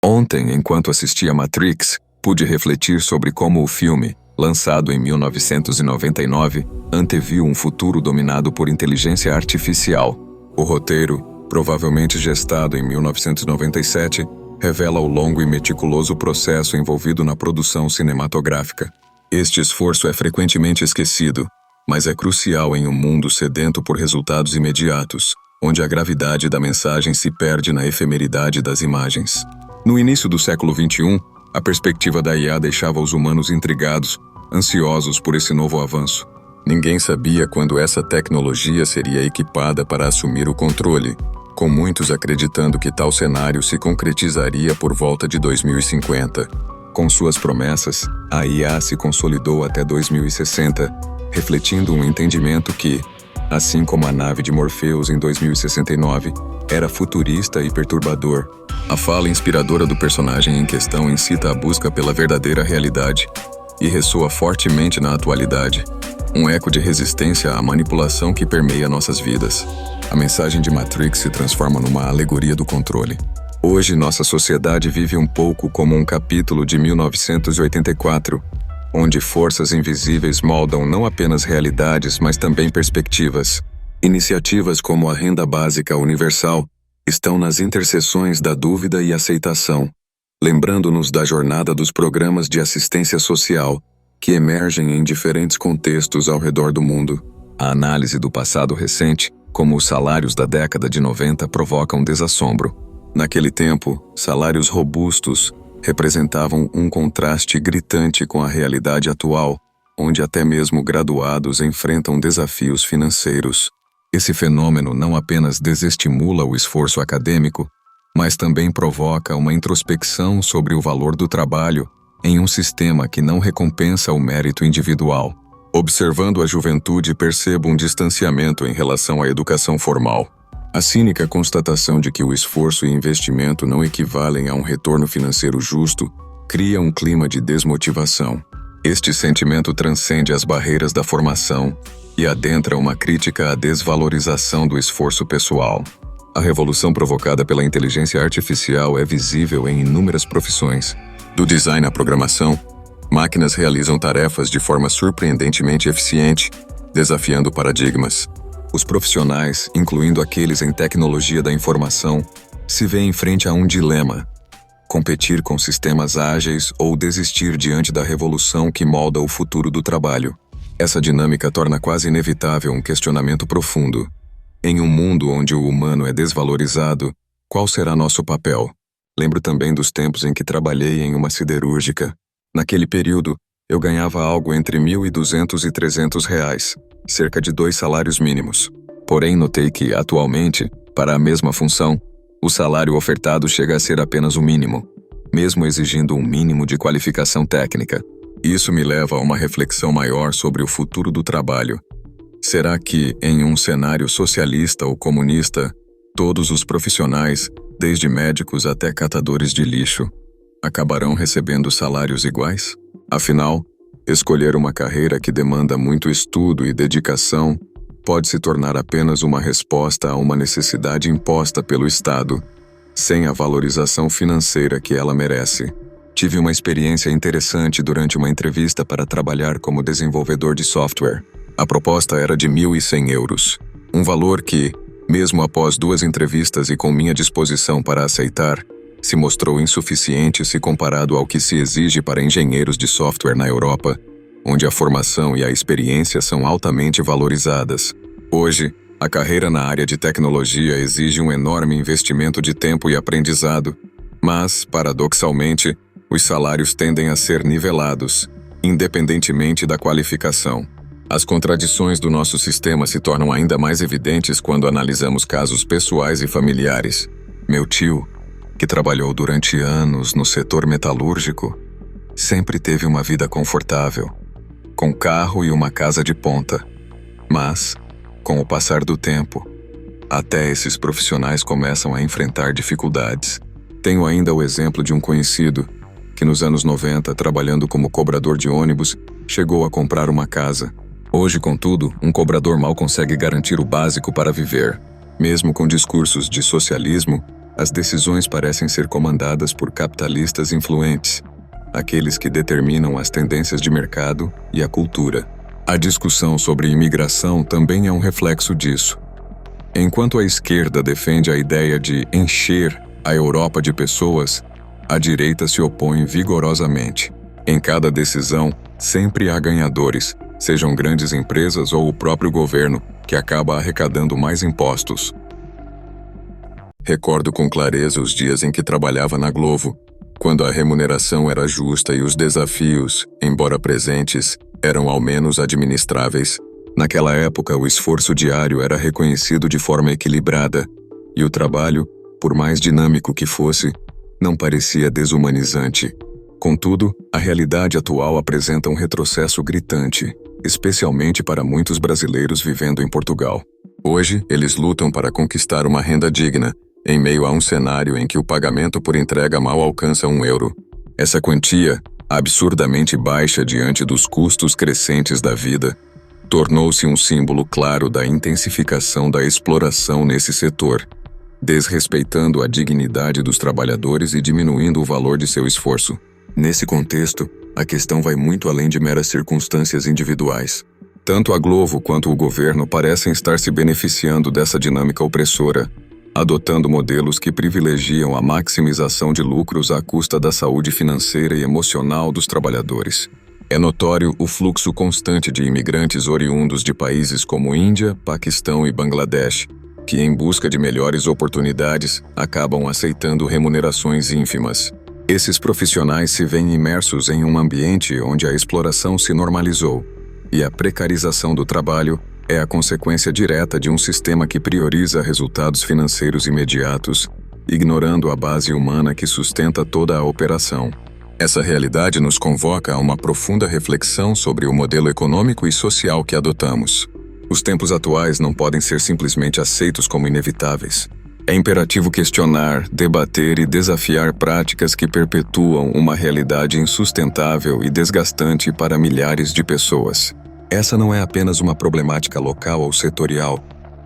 Ontem, enquanto assistia Matrix, pude refletir sobre como o filme, lançado em 1999, anteviu um futuro dominado por inteligência artificial. O roteiro, provavelmente gestado em 1997, revela o longo e meticuloso processo envolvido na produção cinematográfica. Este esforço é frequentemente esquecido, mas é crucial em um mundo sedento por resultados imediatos, onde a gravidade da mensagem se perde na efemeridade das imagens. No início do século XXI, a perspectiva da IA deixava os humanos intrigados, ansiosos por esse novo avanço. Ninguém sabia quando essa tecnologia seria equipada para assumir o controle, com muitos acreditando que tal cenário se concretizaria por volta de 2050. Com suas promessas, a IA se consolidou até 2060, refletindo um entendimento que, assim como a nave de Morpheus em 2069, era futurista e perturbador. A fala inspiradora do personagem em questão incita a busca pela verdadeira realidade e ressoa fortemente na atualidade, um eco de resistência à manipulação que permeia nossas vidas. A mensagem de Matrix se transforma numa alegoria do controle. Hoje, nossa sociedade vive um pouco como um capítulo de 1984, onde forças invisíveis moldam não apenas realidades, mas também perspectivas. Iniciativas como a renda básica universal estão nas interseções da dúvida e aceitação, lembrando-nos da jornada dos programas de assistência social, que emergem em diferentes contextos ao redor do mundo. A análise do passado recente, como os salários da década de 90, provoca um desassombro. Naquele tempo, salários robustos representavam um contraste gritante com a realidade atual, onde até mesmo graduados enfrentam desafios financeiros. Esse fenômeno não apenas desestimula o esforço acadêmico, mas também provoca uma introspecção sobre o valor do trabalho em um sistema que não recompensa o mérito individual. Observando a juventude, percebo um distanciamento em relação à educação formal. A cínica constatação de que o esforço e investimento não equivalem a um retorno financeiro justo cria um clima de desmotivação. Este sentimento transcende as barreiras da formação e adentra uma crítica à desvalorização do esforço pessoal. A revolução provocada pela inteligência artificial é visível em inúmeras profissões. Do design à programação, máquinas realizam tarefas de forma surpreendentemente eficiente, desafiando paradigmas. Os profissionais, incluindo aqueles em tecnologia da informação, se veem frente a um dilema: competir com sistemas ágeis ou desistir diante da revolução que molda o futuro do trabalho. Essa dinâmica torna quase inevitável um questionamento profundo. Em um mundo onde o humano é desvalorizado, qual será nosso papel? Lembro também dos tempos em que trabalhei em uma siderúrgica. Naquele período, eu ganhava algo entre R$1.200 e R$300, cerca de 2 salários mínimos. Porém, notei que, atualmente, para a mesma função, o salário ofertado chega a ser apenas o mínimo, mesmo exigindo um mínimo de qualificação técnica. Isso me leva a uma reflexão maior sobre o futuro do trabalho. Será que, em um cenário socialista ou comunista, todos os profissionais, desde médicos até catadores de lixo, acabarão recebendo salários iguais? Afinal, escolher uma carreira que demanda muito estudo e dedicação pode se tornar apenas uma resposta a uma necessidade imposta pelo Estado, sem a valorização financeira que ela merece. Tive uma experiência interessante durante uma entrevista para trabalhar como desenvolvedor de software. A proposta era de €1.100, um valor que, mesmo após 2 entrevistas e com minha disposição para aceitar, se mostrou insuficiente se comparado ao que se exige para engenheiros de software na Europa, onde a formação e a experiência são altamente valorizadas. Hoje, a carreira na área de tecnologia exige um enorme investimento de tempo e aprendizado, mas, paradoxalmente, os salários tendem a ser nivelados, independentemente da qualificação. As contradições do nosso sistema se tornam ainda mais evidentes quando analisamos casos pessoais e familiares. Meu tio, que trabalhou durante anos no setor metalúrgico, sempre teve uma vida confortável, com carro e uma casa de ponta. Mas, com o passar do tempo, até esses profissionais começam a enfrentar dificuldades. Tenho ainda o exemplo de um conhecido que nos anos 90, trabalhando como cobrador de ônibus, chegou a comprar uma casa. Hoje, contudo, um cobrador mal consegue garantir o básico para viver. Mesmo com discursos de socialismo, as decisões parecem ser comandadas por capitalistas influentes, aqueles que determinam as tendências de mercado e a cultura. A discussão sobre imigração também é um reflexo disso. Enquanto a esquerda defende a ideia de encher a Europa de pessoas, a direita se opõe vigorosamente. Em cada decisão, sempre há ganhadores, sejam grandes empresas ou o próprio governo, que acaba arrecadando mais impostos. Recordo com clareza os dias em que trabalhava na Globo, quando a remuneração era justa e os desafios, embora presentes, eram ao menos administráveis. Naquela época, o esforço diário era reconhecido de forma equilibrada, e o trabalho, por mais dinâmico que fosse, não parecia desumanizante. Contudo, a realidade atual apresenta um retrocesso gritante, especialmente para muitos brasileiros vivendo em Portugal. Hoje, eles lutam para conquistar uma renda digna, em meio a um cenário em que o pagamento por entrega mal alcança €1. Essa quantia, absurdamente baixa diante dos custos crescentes da vida, tornou-se um símbolo claro da intensificação da exploração nesse setor, desrespeitando a dignidade dos trabalhadores e diminuindo o valor de seu esforço. Nesse contexto, a questão vai muito além de meras circunstâncias individuais. Tanto a Globo quanto o governo parecem estar se beneficiando dessa dinâmica opressora, adotando modelos que privilegiam a maximização de lucros à custa da saúde financeira e emocional dos trabalhadores. É notório o fluxo constante de imigrantes oriundos de países como Índia, Paquistão e Bangladesh, que, em busca de melhores oportunidades, acabam aceitando remunerações ínfimas. Esses profissionais se veem imersos em um ambiente onde a exploração se normalizou, e a precarização do trabalho é a consequência direta de um sistema que prioriza resultados financeiros imediatos, ignorando a base humana que sustenta toda a operação. Essa realidade nos convoca a uma profunda reflexão sobre o modelo econômico e social que adotamos. Os tempos atuais não podem ser simplesmente aceitos como inevitáveis. É imperativo questionar, debater e desafiar práticas que perpetuam uma realidade insustentável e desgastante para milhares de pessoas. Essa não é apenas uma problemática local ou setorial,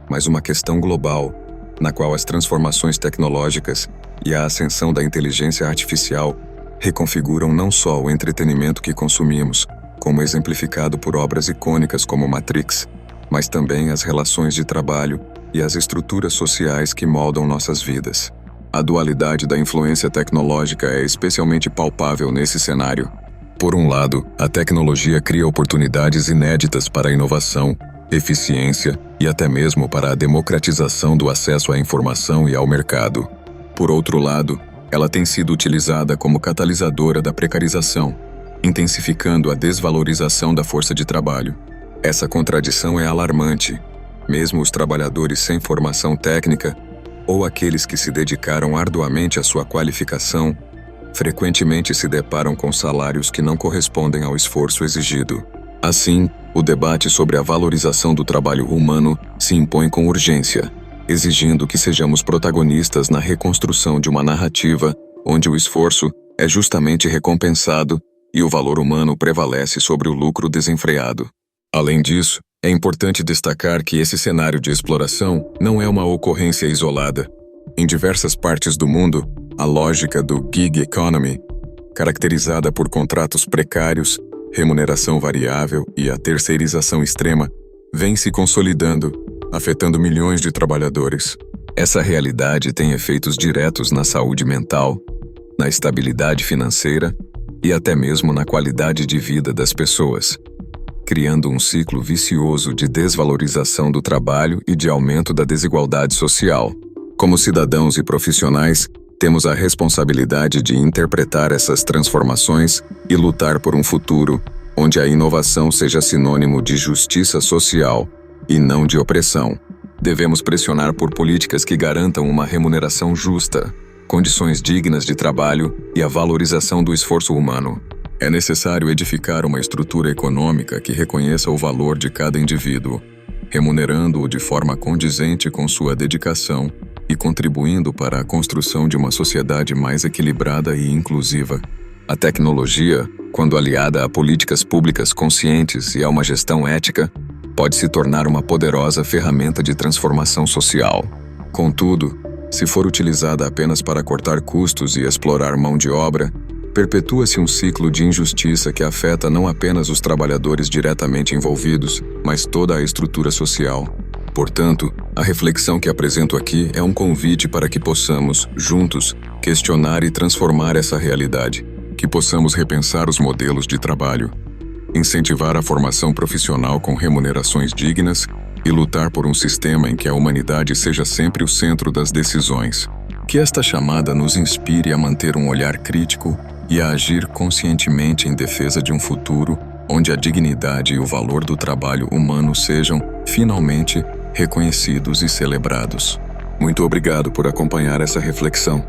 mas uma questão global, na qual as transformações tecnológicas e a ascensão da inteligência artificial reconfiguram não só o entretenimento que consumimos, como exemplificado por obras icônicas como Matrix, mas também as relações de trabalho e as estruturas sociais que moldam nossas vidas. A dualidade da influência tecnológica é especialmente palpável nesse cenário. Por um lado, a tecnologia cria oportunidades inéditas para a inovação, eficiência e até mesmo para a democratização do acesso à informação e ao mercado. Por outro lado, ela tem sido utilizada como catalisadora da precarização, intensificando a desvalorização da força de trabalho. Essa contradição é alarmante. Mesmo os trabalhadores sem formação técnica, ou aqueles que se dedicaram arduamente à sua qualificação, frequentemente se deparam com salários que não correspondem ao esforço exigido. Assim, o debate sobre a valorização do trabalho humano se impõe com urgência, exigindo que sejamos protagonistas na reconstrução de uma narrativa onde o esforço é justamente recompensado e o valor humano prevalece sobre o lucro desenfreado. Além disso, é importante destacar que esse cenário de exploração não é uma ocorrência isolada. Em diversas partes do mundo, a lógica do gig economy, caracterizada por contratos precários, remuneração variável e a terceirização extrema, vem se consolidando, afetando milhões de trabalhadores. Essa realidade tem efeitos diretos na saúde mental, na estabilidade financeira e até mesmo na qualidade de vida das pessoas, criando um ciclo vicioso de desvalorização do trabalho e de aumento da desigualdade social. Como cidadãos e profissionais, temos a responsabilidade de interpretar essas transformações e lutar por um futuro onde a inovação seja sinônimo de justiça social e não de opressão. Devemos pressionar por políticas que garantam uma remuneração justa, condições dignas de trabalho e a valorização do esforço humano. É necessário edificar uma estrutura econômica que reconheça o valor de cada indivíduo, remunerando-o de forma condizente com sua dedicação e contribuindo para a construção de uma sociedade mais equilibrada e inclusiva. A tecnologia, quando aliada a políticas públicas conscientes e a uma gestão ética, pode se tornar uma poderosa ferramenta de transformação social. Contudo, se for utilizada apenas para cortar custos e explorar mão de obra, perpetua-se um ciclo de injustiça que afeta não apenas os trabalhadores diretamente envolvidos, mas toda a estrutura social. Portanto, a reflexão que apresento aqui é um convite para que possamos, juntos, questionar e transformar essa realidade, que possamos repensar os modelos de trabalho, incentivar a formação profissional com remunerações dignas e lutar por um sistema em que a humanidade seja sempre o centro das decisões. Que esta chamada nos inspire a manter um olhar crítico e a agir conscientemente em defesa de um futuro onde a dignidade e o valor do trabalho humano sejam, finalmente, reconhecidos e celebrados. Muito obrigado por acompanhar essa reflexão.